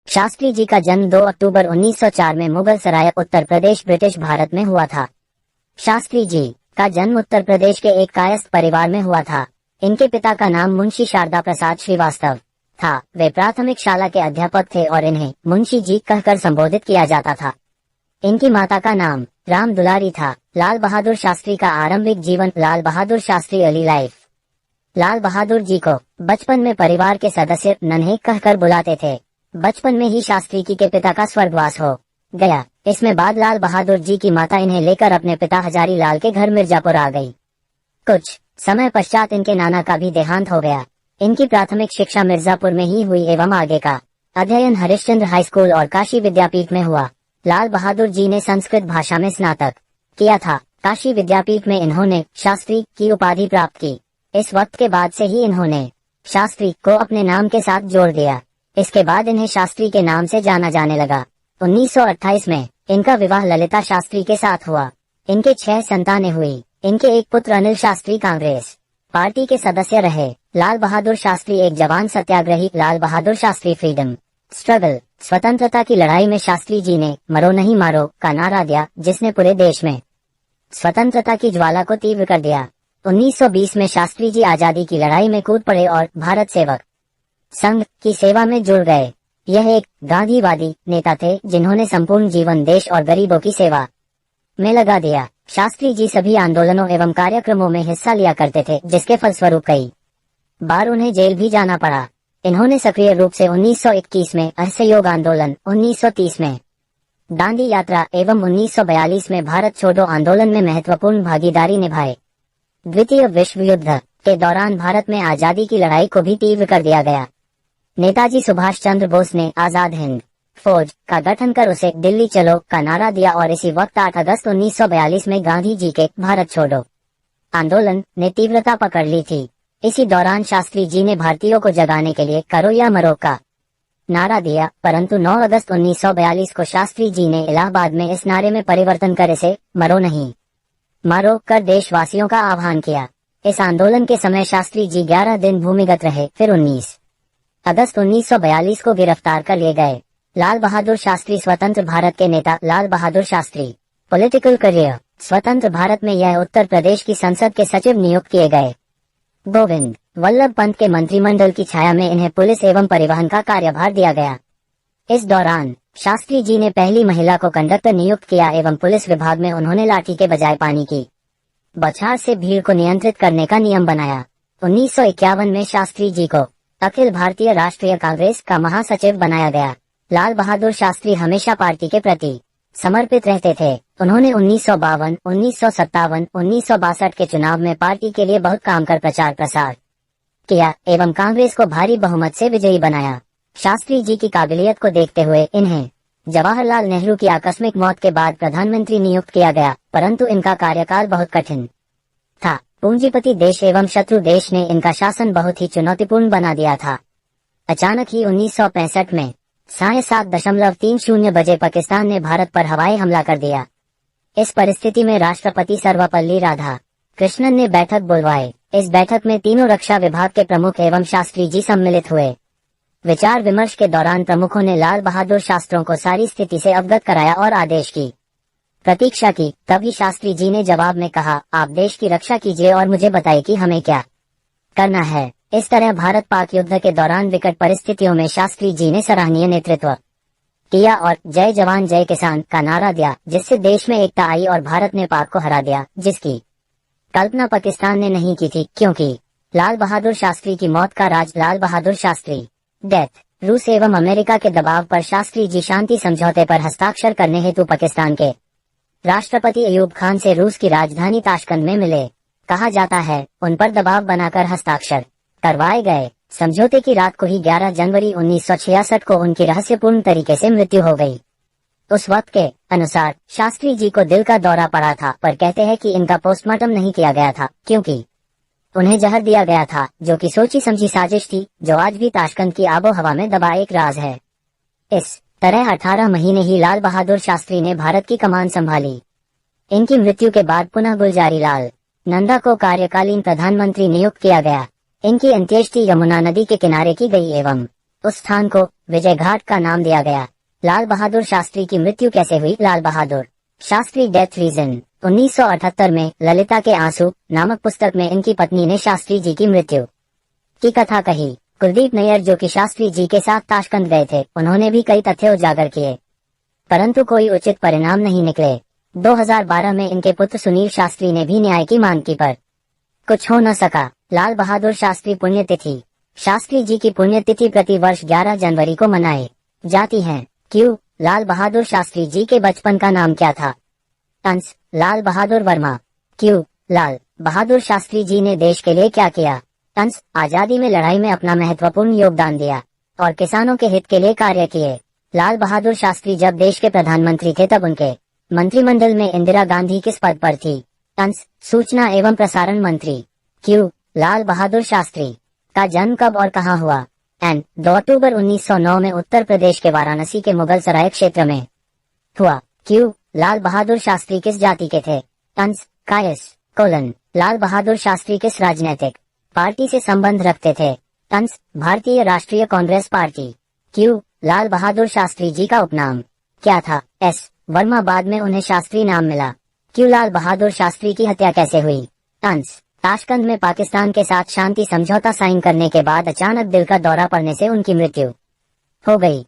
शास्त्री जी का जन्म 2 अक्टूबर 1904 में मुगल सराय उत्तर प्रदेश ब्रिटिश भारत में हुआ था। शास्त्री जी का जन्म उत्तर प्रदेश के एक कायस्थ परिवार में हुआ था। इनके पिता का नाम मुंशी शारदा प्रसाद श्रीवास्तव था। वे प्राथमिक शाला के अध्यापक थे और इन्हें मुंशी जी कहकर संबोधित किया जाता था। इनकी माता का नाम राम दुलारी था। लाल बहादुर शास्त्री का आरंभिक जीवन लाल बहादुर शास्त्री अर्ली लाइफ। लाल बहादुर जी को बचपन में परिवार के सदस्य नन्हे कहकर बुलाते थे। बचपन में ही शास्त्री जी के पिता का स्वर्गवास हो गया। इसमें बाद लाल बहादुर जी की माता इन्हें लेकर अपने पिता हजारी लाल के घर मिर्जापुर आ गई। कुछ समय पश्चात इनके नाना का भी देहांत हो गया। इनकी प्राथमिक शिक्षा मिर्जापुर में ही हुई एवं आगे का अध्ययन हरिश्चंद्र हाई स्कूल और काशी विद्यापीठ में हुआ। लाल बहादुर जी ने संस्कृत भाषा में स्नातक किया था। काशी विद्यापीठ में इन्होंने शास्त्री की उपाधि प्राप्त की। इस वक्त के बाद से ही इन्होंने शास्त्री को अपने नाम के साथ जोड़ दिया। इसके बाद इन्हें शास्त्री के नाम से जाना जाने लगा। 1928 में इनका विवाह ललिता शास्त्री के साथ हुआ। इनके 6 संतानें हुई। इनके एक पुत्र अनिल शास्त्री कांग्रेस पार्टी के सदस्य रहे। लाल बहादुर शास्त्री एक जवान सत्याग्रही। लाल बहादुर शास्त्री फ्रीडम स्ट्रगल स्वतंत्रता की लड़ाई में शास्त्री जी ने मरो नहीं मारो का नारा दिया, जिसने पूरे देश में स्वतंत्रता की ज्वाला को तीव्र कर दिया। 1920 में शास्त्री जी आजादी की लड़ाई में कूद पड़े और भारत सेवक संघ की सेवा में जुड़ गए। यह एक गांधीवादी नेता थे जिन्होंने संपूर्ण जीवन देश और गरीबों की सेवा में लगा दिया। शास्त्री जी सभी आंदोलनों एवं कार्यक्रमों में हिस्सा लिया करते थे, जिसके फलस्वरूप कई बार उन्हें जेल भी जाना पड़ा। इन्होंने सक्रिय रूप से 1921 में असहयोग आंदोलन, 1930 में दांडी यात्रा एवं 1942 में भारत छोड़ो आंदोलन में महत्वपूर्ण भागीदारी निभाई। द्वितीय विश्व युद्ध के दौरान भारत में आजादी की लड़ाई को भी तीव्र कर दिया गया। नेताजी सुभाष चंद्र बोस ने आजाद हिंद फौज का गठन कर उसे दिल्ली चलो का नारा दिया और इसी वक्त 8 अगस्त 1942 में गांधी जी के भारत छोड़ो आंदोलन ने तीव्रता पकड़ ली थी। इसी दौरान शास्त्री जी ने भारतीयों को जगाने के लिए करो या मरो का नारा दिया, परंतु 9 अगस्त 1942 को शास्त्री जी ने इलाहाबाद में इस नारे में परिवर्तन कर इसे मरो नहीं मारो कर देशवासियों का आह्वान किया। इस आंदोलन के समय शास्त्री जी 11 दिन भूमिगत रहे, फिर 19 अगस्त 1942 को गिरफ्तार कर लिए गए। लाल बहादुर शास्त्री स्वतंत्र भारत के नेता। Lal Bahadur Shastri political career. स्वतंत्र भारत में यह उत्तर प्रदेश की संसद के सचिव नियुक्त किए गए। गोविंद वल्लभ पंत के मंत्रिमंडल की छाया में इन्हें पुलिस एवं परिवहन का कार्यभार दिया गया। इस दौरान शास्त्री जी ने पहली महिला को कंडक्टर नियुक्त किया एवं पुलिस विभाग में उन्होंने लाठी के बजाय पानी की बौछार से भीड़ को नियंत्रित करने का नियम बनाया। 1951 में शास्त्री जी को अखिल भारतीय राष्ट्रीय कांग्रेस का महासचिव बनाया गया। लाल बहादुर शास्त्री हमेशा पार्टी के प्रति समर्पित रहते थे। उन्होंने 1952, 1957, 1962 के चुनाव में पार्टी के लिए बहुत काम कर प्रचार प्रसार किया एवं कांग्रेस को भारी बहुमत से विजयी बनाया। शास्त्री जी की काबिलियत को देखते हुए इन्हें जवाहरलाल नेहरू की आकस्मिक मौत के बाद प्रधानमंत्री नियुक्त किया गया, परंतु इनका कार्यकाल बहुत कठिन था। पूंजीपति देश एवं शत्रु देश ने इनका शासन बहुत ही चुनौतीपूर्ण बना दिया था। अचानक ही 1965 में 7:30 बजे पाकिस्तान ने भारत पर हवाई हमला कर दिया। इस परिस्थिति में राष्ट्रपति सर्वपल्ली राधा कृष्णन ने बैठक बुलवाई। इस बैठक में तीनों रक्षा विभाग के प्रमुख एवं शास्त्री जी सम्मिलित हुए। विचार विमर्श के दौरान प्रमुखों ने लाल बहादुर शास्त्रों को सारी स्थिति से अवगत कराया और आदेश की प्रतीक्षा की। तभी शास्त्री जी ने जवाब में कहा, आप देश की रक्षा कीजिए और मुझे बताइए कि हमें क्या करना है। इस तरह भारत पाक युद्ध के दौरान विकट परिस्थितियों में शास्त्री जी ने सराहनीय नेतृत्व किया और जय जवान जय किसान का नारा दिया, जिससे देश में एकता आई और भारत ने पाक को हरा दिया, जिसकी कल्पना पाकिस्तान ने नहीं की थी, क्योंकि लाल बहादुर शास्त्री की मौत का राज लाल बहादुर शास्त्री डेथ रूस एवं अमेरिका के दबाव पर शास्त्री जी शांति समझौते पर हस्ताक्षर करने हेतु पाकिस्तान के राष्ट्रपति अयूब खान से रूस की राजधानी ताशकंद में मिले। कहा जाता है उन पर दबाव बनाकर हस्ताक्षर करवाए गए। समझौते की रात को ही 11 जनवरी 1966 को उनकी रहस्यपूर्ण तरीके से मृत्यु हो गई। उस वक्त के अनुसार शास्त्री जी को दिल का दौरा पड़ा था, पर कहते हैं कि इनका पोस्टमार्टम नहीं किया गया था क्योंकि उन्हें जहर दिया गया था, जो कि सोची समझी साजिश थी, जो आज भी ताशकंद की आबो हवा में दबा एक राज है। इस तरह 18 महीने ही लाल बहादुर शास्त्री ने भारत की कमान संभाली। इनकी मृत्यु के बाद पुनः गुलजारी लाल नंदा को कार्यकालीन प्रधानमंत्री नियुक्त किया गया। इनकी अंत्येष्टि यमुना नदी के किनारे की गई एवं उस स्थान को विजय घाट का नाम दिया गया। लाल बहादुर शास्त्री की मृत्यु कैसे हुई? Lal Bahadur Shastri death reason. 1978 में ललिता के आंसू नामक पुस्तक में इनकी पत्नी ने शास्त्री जी की मृत्यु की कथा कही। कुलदीप नैयर, जो कि शास्त्री जी के साथ ताशकंद गए थे, उन्होंने भी कई तथ्य उजागर किए, परंतु कोई उचित परिणाम नहीं निकले। 2012 में इनके पुत्र सुनील शास्त्री ने भी न्याय की मांग की, पर कुछ हो न सका। लाल बहादुर शास्त्री पुण्यतिथि। शास्त्री जी की पुण्यतिथि प्रति वर्ष 11 जनवरी को मनाई जाती है। क्यों? लाल बहादुर शास्त्री जी के बचपन का नाम क्या था? अंश लाल बहादुर वर्मा। क्यों? लाल बहादुर शास्त्री जी ने देश के लिए क्या किया? अंश आजादी में लड़ाई में अपना महत्वपूर्ण योगदान दिया और किसानों के हित के लिए कार्य किए। लाल बहादुर शास्त्री जब देश के प्रधानमंत्री थे तब उनके मंत्रिमंडल में इंदिरा गांधी किस पद पर थी? अंश सूचना एवं प्रसारण मंत्री। क्यों? लाल बहादुर शास्त्री का जन्म कब और कहां हुआ? एन 2 अक्टूबर 1909 में उत्तर प्रदेश के वाराणसी के मुगल सराय क्षेत्र में हुआ। क्यों? लाल बहादुर शास्त्री किस जाति के थे? अंश कायस कोलन। लाल बहादुर शास्त्री किस राजनीतिक पार्टी से संबंध रखते थे? अंश भारतीय राष्ट्रीय कांग्रेस पार्टी। क्यों? लाल बहादुर शास्त्री जी का उपनाम क्या था? एस वर्मा। बाद में उन्हें शास्त्री नाम मिला। क्यों? लाल बहादुर शास्त्री की हत्या कैसे हुई? अंश ताशकंद में पाकिस्तान के साथ शांति समझौता साइन करने के बाद अचानक दिल का दौरा पड़ने से उनकी मृत्यु हो गई।